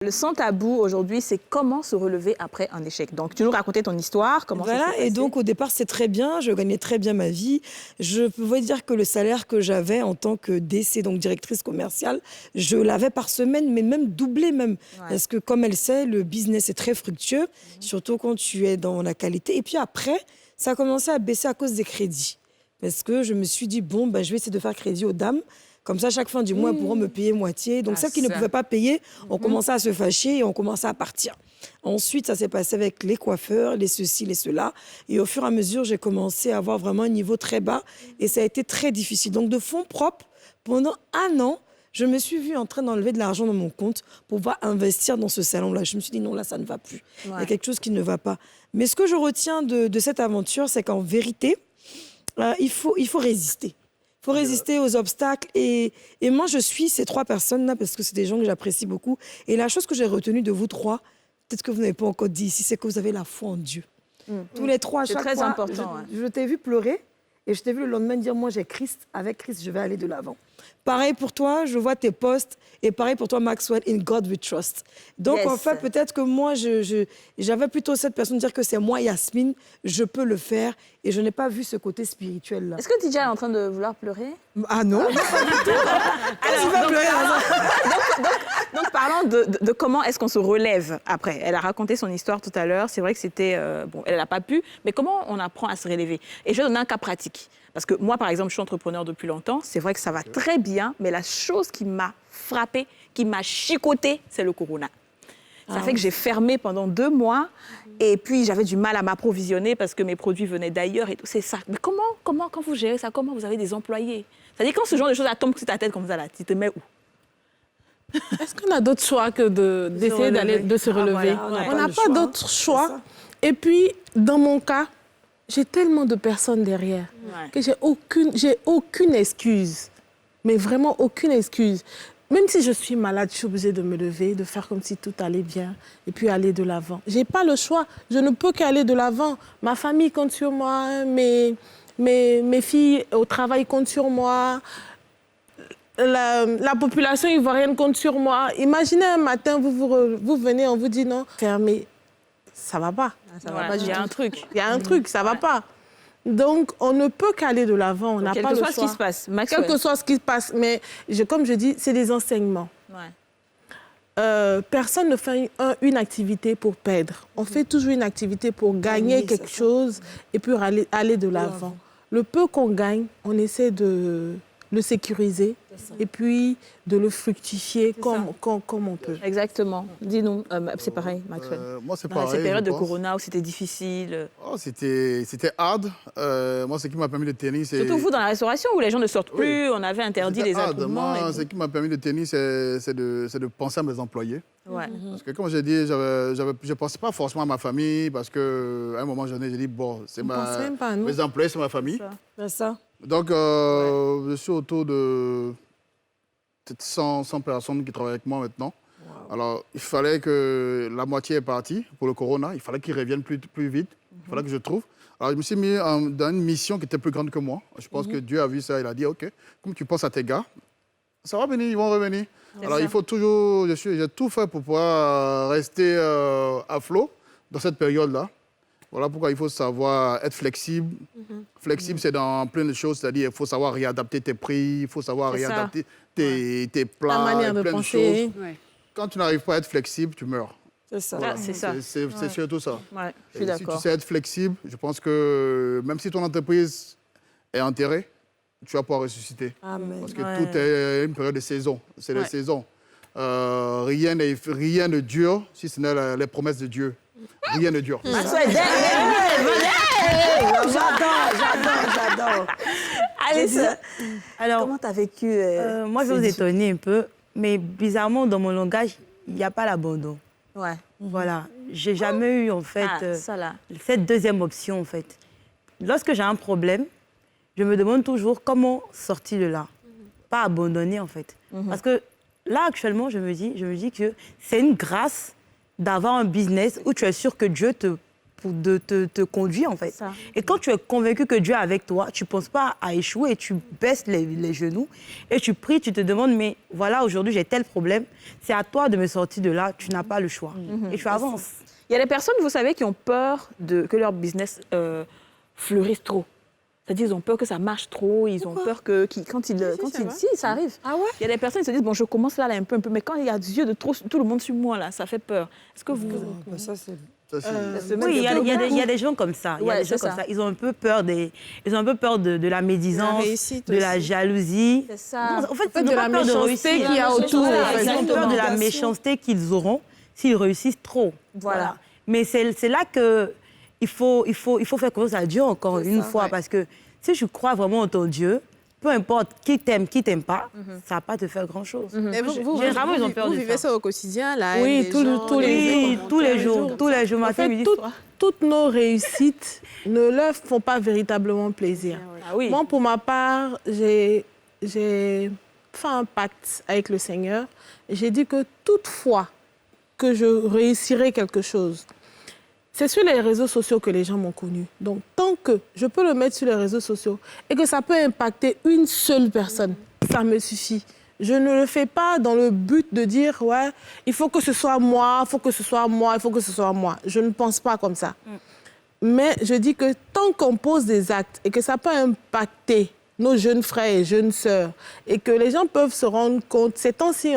Le sans tabou aujourd'hui, c'est comment se relever après un échec. Donc, tu nous racontais ton histoire, comment ça s'est passé. Et donc au départ, c'est très bien, je gagnais très bien ma vie. Je pouvais dire que le salaire que j'avais en tant que DC, donc directrice commerciale, je l'avais par semaine, mais même doublé même. Ouais. Parce que comme elle sait, le business est très fructueux, surtout quand tu es dans la qualité. Et puis après, ça a commencé à baisser à cause des crédits. Parce que je me suis dit, bon, ben, je vais essayer de faire crédit aux dames. Comme ça, chaque fin du mois, elles pourront me payer moitié. Donc, celles qui ne pouvaient pas payer, on commençait à se fâcher et on commençait à partir. Ensuite, ça s'est passé avec les coiffeurs, les ceci, les cela. Et au fur et à mesure, j'ai commencé à avoir vraiment un niveau très bas. Et ça a été très difficile. Donc, de fonds propres, pendant 1 an, je me suis vue en train d'enlever de l'argent dans mon compte pour pouvoir investir dans ce salon-là. Je me suis dit, non, là, ça ne va plus. Il y a quelque chose qui ne va pas. Mais ce que je retiens de cette aventure, c'est qu'en vérité, il faut résister. Il faut résister aux obstacles. Et moi, je suis ces 3 personnes-là parce que c'est des gens que j'apprécie beaucoup. Et la chose que j'ai retenue de vous 3, peut-être que vous n'avez pas encore dit ici, c'est que vous avez la foi en Dieu. Tous les 3, à chaque fois, c'est très important. je t'ai vu pleurer et je t'ai vu le lendemain dire, moi, j'ai Christ. Avec Christ, je vais aller de l'avant. Pareil pour toi, je vois tes posts. Et pareil pour toi, Maxwell, in God we trust. Donc, en fait, peut-être que moi, j'avais plutôt cette personne dire que c'est moi, Yasmine, je peux le faire. Et je n'ai pas vu ce côté spirituel-là. Est-ce que Tidja est en train de vouloir pleurer? Ah non, pas du tout. Donc, parlons de comment est-ce qu'on se relève après. Elle a raconté son histoire tout à l'heure. C'est vrai que c'était... bon, elle n'a pas pu. Mais comment on apprend à se relever? Et je vais donner un cas pratique. Parce que moi, par exemple, je suis entrepreneur depuis longtemps. C'est vrai que ça va très bien. Mais la chose qui m'a frappée, qui m'a chicotée, c'est le corona. Ça fait que j'ai fermé pendant 2 mois. Et puis, j'avais du mal à m'approvisionner parce que mes produits venaient d'ailleurs et tout. C'est ça. Mais comment, quand vous gérez ça, comment vous avez des employés? C'est-à-dire, quand ce genre de choses tombent sur ta tête comme ça, là, tu te mets où? Est-ce qu'on a d'autres choix que d'essayer de se relever? Voilà, on n'a pas d'autre choix. Et puis, dans mon cas, j'ai tellement de personnes derrière que j'ai aucune excuse. Mais vraiment aucune excuse. Même si je suis malade, je suis obligée de me lever, de faire comme si tout allait bien et puis aller de l'avant. Je n'ai pas le choix. Je ne peux qu'aller de l'avant. Ma famille compte sur moi, mes filles au travail comptent sur moi. La population ivoirienne compte sur moi. Imaginez un matin, vous venez, on vous dit non, fermez. Ça ne va pas. Ça va pas, il y a un truc. Il y a un truc, ça ne va pas. Donc, on ne peut qu'aller de l'avant, on n'a pas le choix. Quel que soit ce qui se passe, Maxwell. Quel que soit ce qui se passe, mais comme je dis, c'est des enseignements. Personne ne fait une activité pour perdre. On fait toujours une activité pour gagner quelque chose et puis aller de l'avant. Le peu qu'on gagne, on essaie de le sécuriser et puis de le fructifier comme on peut. Exactement. Dis-nous, c'est pareil, Maxwell. Moi, c'est pareil. Cette période de corona où c'était difficile. Oh, c'était hard. Moi, ce qui m'a permis de tenir, c'est... Surtout vous, dans la restauration, où les gens ne sortent plus, on avait interdit les attroupements. Moi, ce qui m'a permis de tenir, c'est de penser à mes employés. Parce que, comme j'ai dit, je ne pensais pas forcément à ma famille, parce qu'à un moment donné, j'ai dit, bon, mes employés, c'est ma famille. C'est ça. Donc, je suis autour de peut-être 100 personnes qui travaillent avec moi maintenant. Wow. Alors, il fallait que la moitié est partie pour le corona. Il fallait qu'ils reviennent plus vite. Il fallait que je trouve. Alors, je me suis mis dans une mission qui était plus grande que moi. Je pense que Dieu a vu ça. Il a dit, OK, comme tu penses à tes gars, ça va venir, ils vont revenir. Alors, il faut toujours... J'ai tout fait pour pouvoir rester à flot dans cette période-là. Voilà pourquoi il faut savoir être flexible. Flexible, c'est dans plein de choses. C'est-à-dire, il faut savoir réadapter tes prix, il faut savoir réadapter tes plats, ta manière de plein penser. de choses. Quand tu n'arrives pas à être flexible, tu meurs. C'est ça. Voilà. C'est ça. C'est surtout ça. Ouais, je suis d'accord. Si tu sais être flexible, je pense que même si ton entreprise est enterrée, tu vas pouvoir ressusciter. Amen. Parce que tout est une période de saison. C'est les saisons. Rien ne dure si ce n'est les promesses de Dieu. Rien ne dure. J'adore. Alice, alors, comment tu as vécu moi, je vais vous étonner un peu, mais bizarrement, dans mon langage, il n'y a pas l'abandon. Ouais. Voilà. J'ai jamais eu, en fait, cette deuxième option, en fait. Lorsque j'ai un problème, je me demande toujours comment sortir de là. Pas abandonner, en fait. Parce que là, actuellement, je me dis que c'est une grâce d'avoir un business où tu es sûr que Dieu te te conduire, en fait. Ça. Et quand tu es convaincu que Dieu est avec toi, tu ne penses pas à échouer, tu baisses les genoux et tu pries, tu te demandes, mais voilà, aujourd'hui, j'ai tel problème, c'est à toi de me sortir de là, tu n'as pas le choix. Et tu avances. Il y a des personnes, vous savez, qui ont peur que leur business fleurisse trop. C'est-à-dire, ils ont peur que ça marche trop, ils ont peur que si, ça arrive. Ah ouais? Il y a des personnes qui se disent, bon, je commence là un peu, mais quand il y a des yeux de tout le monde sur moi, là, ça fait peur. Est-ce que vous... Ça, c'est... Oui, il y a des gens comme ça. Ils ont un peu peur de la médisance, de la jalousie. C'est ça. Non, en fait, ils de n'ont la pas peur de méchanceté réussir. qu'il y a autour. Ils ont peur de la méchanceté qu'ils auront s'ils réussissent trop. Voilà. Mais c'est là qu'il faut faire confiance à Dieu encore une fois. Parce que si je crois vraiment en ton Dieu, peu importe qui t'aime pas, ça va pas te faire grand-chose. Mais Généralement, ils ont peur de vivez ça au quotidien, là. Oui, tous les jours. matin, En fait, midi, soir. toutes nos réussites ne leur font pas véritablement plaisir. Ah oui. Moi, pour ma part, j'ai fait un pacte avec le Seigneur. J'ai dit que toutefois que je réussirais quelque chose, c'est sur les réseaux sociaux que les gens m'ont connu. Donc, tant que je peux le mettre sur les réseaux sociaux et que ça peut impacter une seule personne, ça me suffit. Je ne le fais pas dans le but de dire, ouais, il faut que ce soit moi, il faut que ce soit moi, il faut que ce soit moi. Je ne pense pas comme ça. Mais je dis que tant qu'on pose des actes et que ça peut impacter nos jeunes frères et jeunes sœurs, et que les gens peuvent se rendre compte, ces temps-ci,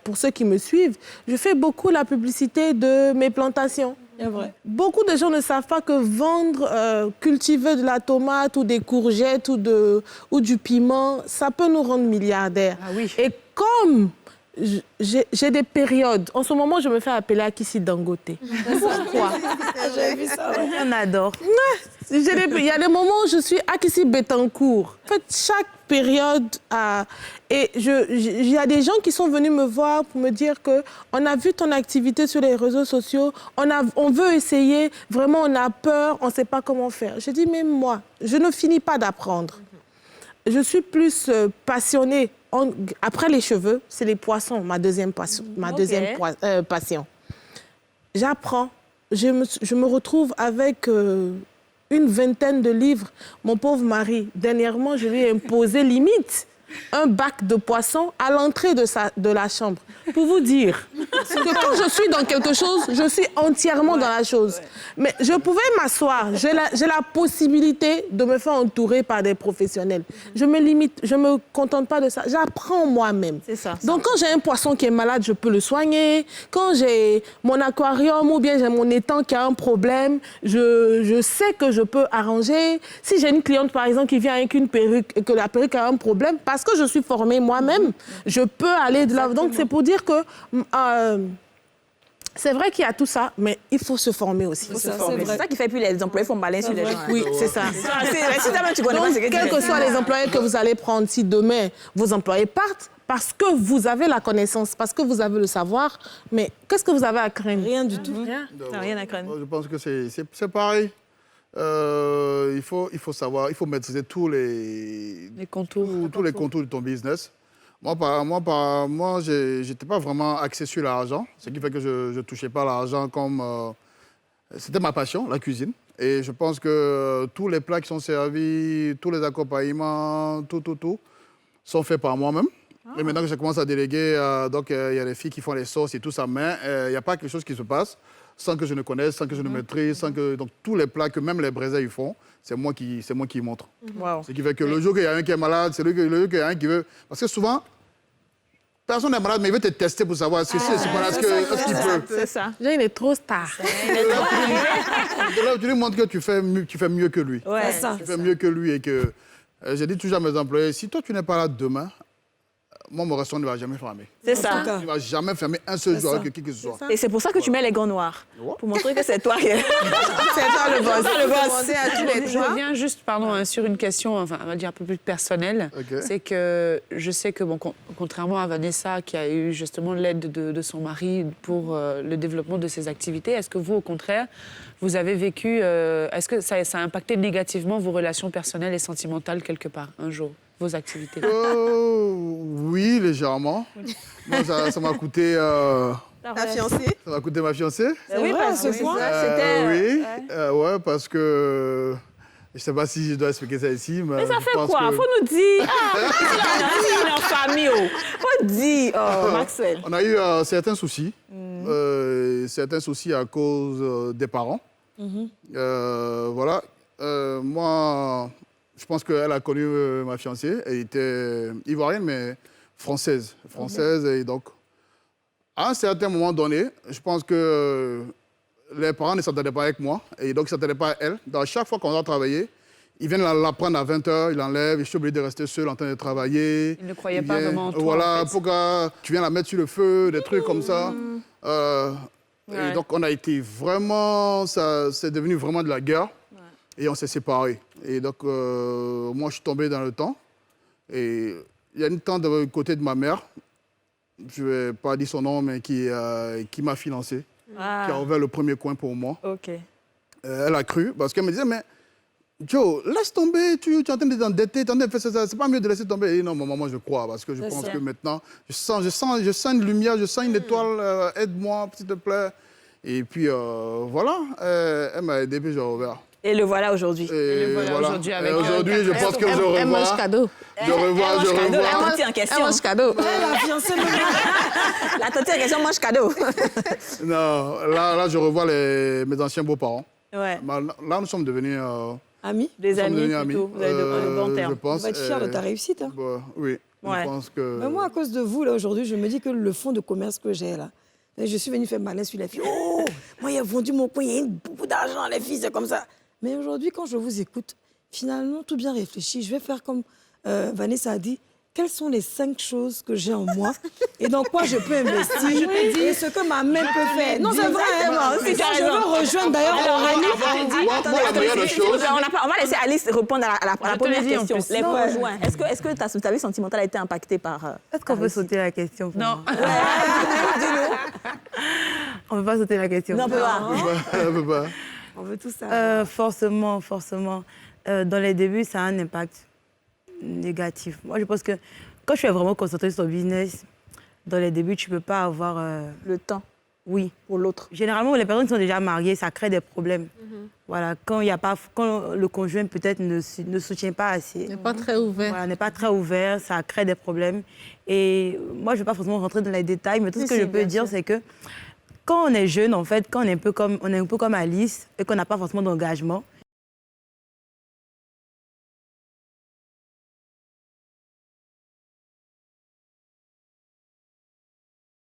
pour ceux qui me suivent, je fais beaucoup la publicité de mes plantations. C'est vrai. Beaucoup de gens ne savent pas que vendre, cultiver de la tomate ou des courgettes ou du piment, ça peut nous rendre milliardaires. Ah oui. Et comme j'ai des périodes, en ce moment, je me fais appeler Akissi Dangote. Pourquoi? J'avais vu ça. Ouais. On adore. Il y a des moments où je suis Akissi Betancourt. En fait, chaque période a... Et il y a des gens qui sont venus me voir pour me dire qu'on a vu ton activité sur les réseaux sociaux, on veut essayer, vraiment on a peur, on ne sait pas comment faire. Je dis, mais moi, je ne finis pas d'apprendre. Je suis plus passionnée. Après les cheveux, c'est les poissons, ma deuxième passion. J'apprends. Je me retrouve avec une vingtaine de livres. Mon pauvre mari, dernièrement, je lui ai imposé limite un bac de poissons à l'entrée de la chambre. Pour vous dire que quand je suis dans quelque chose, je suis entièrement dans la chose. Mais je pouvais m'asseoir. J'ai la possibilité de me faire entourer par des professionnels. Je me limite, je ne me contente pas de ça. J'apprends moi-même. C'est ça. Donc, quand j'ai un poisson qui est malade, je peux le soigner. Quand j'ai mon aquarium ou bien j'ai mon étang qui a un problème, je sais que je peux arranger. Si j'ai une cliente, par exemple, qui vient avec une perruque et que la perruque a un problème, parce que je suis formée moi-même, je peux aller de là. Donc, c'est pour dire que c'est vrai qu'il y a tout ça, mais il faut se former aussi. C'est ça qui fait plus les employés font malin sur les gens. Oui, c'est ça. Donc, quels que soient les employés que vous allez prendre, si demain vos employés partent, parce que vous avez la connaissance, parce que vous avez le savoir, mais qu'est-ce que vous avez à craindre? Rien du tout. Rien à craindre. Je pense que c'est pareil. Il faut savoir, il faut maîtriser tous les contours de ton business. Moi, je n'étais pas vraiment axé sur l'argent, ce qui fait que je ne touchais pas l'argent comme... c'était ma passion, la cuisine. Et je pense que tous les plats qui sont servis, tous les accompagnements, tout, sont faits par moi-même. Et maintenant que je commence à déléguer, donc il y a les filles qui font les sauces et tout ça, mais il n'y a pas quelque chose qui se passe sans que je ne connaisse, sans que je ne maîtrise, donc tous les plats que même les Brésiliens font, c'est moi qui montre. Wow. Ce qui fait que le jour qu'il y a un qui est malade, c'est le jour qu'il y a un qui veut... Parce que souvent, personne n'est malade, mais il veut te tester pour savoir si c'est malade, est-ce qu'il peut. C'est ça. Il est trop star. Là, tu lui montres que tu fais mieux que lui. Ouais. C'est ça. Tu fais mieux que lui et que... j'ai dit toujours à mes employés, si toi tu n'es pas là demain, moi, mon restaurant ne va jamais fermer. C'est ça. Il ne va jamais fermer un seul jour avec qui que ce soit. Et c'est pour ça que tu mets les gants noirs. Pour montrer que c'est toi qui... C'est toi le boss. Je reviens juste sur une question, enfin, on va dire un peu plus personnelle. Okay. C'est que je sais que, contrairement à Vanessa, qui a eu justement l'aide de son mari pour le développement de ses activités, est-ce que vous, au contraire, vous avez vécu... est-ce que ça a impacté négativement vos relations personnelles et sentimentales quelque part, un jour, vos activités? Oui, légèrement. Moi, ça m'a coûté Ta fiancée? Ça m'a coûté ma fiancée. Oui, vrai, parce ce que point. c'était... Oui, ouais, parce que... Je ne sais pas si je dois expliquer ça ici, mais ça je fait pense quoi? que- Faut nous dire. On est en famille. Faut dire, Maxwell. On a eu certains soucis. Certains soucis à cause des parents. Voilà. Moi, je pense qu'elle a connu ma fiancée. Elle était ivoirienne, mais française. Et donc, à un certain moment donné, je pense que les parents ne s'entendaient pas avec moi. Et donc, ils ne s'entendaient pas à elle. Donc, chaque fois qu'on doit travailler, ils viennent la prendre à 20h, ils l'enlèvent. Je suis obligé de rester seul en train de travailler. Ils ne croyaient pas vraiment en toi, Voilà, en fait. pourquoi tu viens la mettre sur le feu, des trucs comme ça. Et donc, on a été vraiment... C'est devenu vraiment de la guerre. Et on s'est séparés. Et donc, moi, je suis tombé dans le temps. Et il y a une tante du côté de ma mère, je ne vais pas dire son nom, mais qui m'a financé, qui a ouvert le premier coin pour moi. OK. Elle a cru, parce qu'elle me disait, mais Joe, laisse tomber, tu es en train de t'endetter, tu es en train de faire ça, c'est pas mieux de laisser tomber. Et non, maman, je crois, parce que je pense que maintenant, je sens une lumière, je sens une étoile, aide-moi, s'il te plaît. Et puis, voilà, elle m'a aidé, puis j'ai ouvert. Et le voilà aujourd'hui. Et le voilà aujourd'hui avec aujourd'hui, je pense que je revois. Elle mange cadeau. Je revois. La tante en question. Elle mange cadeau. La fiancée me La tante en question mange cadeau. Non, là, je revois mes anciens beaux-parents. Ouais. Là, nous sommes devenus... Amis, Des nous sommes amis devenus plutôt. Vous avez de bons je termes. on pense. va être fiers de ta réussite. Hein. Oui, Ouais. je pense que... Mais moi, à cause de vous, là, aujourd'hui, je me dis que le fonds de commerce que j'ai, là, je suis venue faire malin sur les filles. Oh, moi, il a vendu mon coin, il y a beaucoup d'argent, les filles, c'est comme ça. Mais aujourd'hui, quand je vous écoute, finalement, tout bien réfléchi, je vais faire comme Vanessa a dit. Quelles sont les 5 choses que j'ai en moi et dans quoi je peux investir et ce que ma main peut faire. Non, c'est vrai. Je veux rejoindre d'ailleurs Aurélie. On va laisser Alice répondre à la première te l'ai dit, en question. plus. Les conjoints. Est-ce que ta vie sentimentale a été impactée par... Est-ce qu'on peut sauter la question? Non. On ne peut pas sauter la question. Non, on peut pas. Elle peut pas. On veut tout ça. Forcément. Dans les débuts, ça a un impact négatif. Moi, je pense que quand tu es vraiment concentré sur le business, dans les débuts, tu ne peux pas avoir... Le temps Oui. pour l'autre. Généralement, les personnes qui sont déjà mariées, ça crée des problèmes. Voilà, quand le conjoint peut-être ne soutient pas assez, n'est pas très ouvert. voilà, n'est pas très ouvert, ça crée des problèmes. Et moi, je ne vais pas forcément rentrer dans les détails, mais tout ce que je peux dire, c'est que quand on est jeune, en fait, quand on est un peu comme Alice et qu'on n'a pas forcément d'engagement,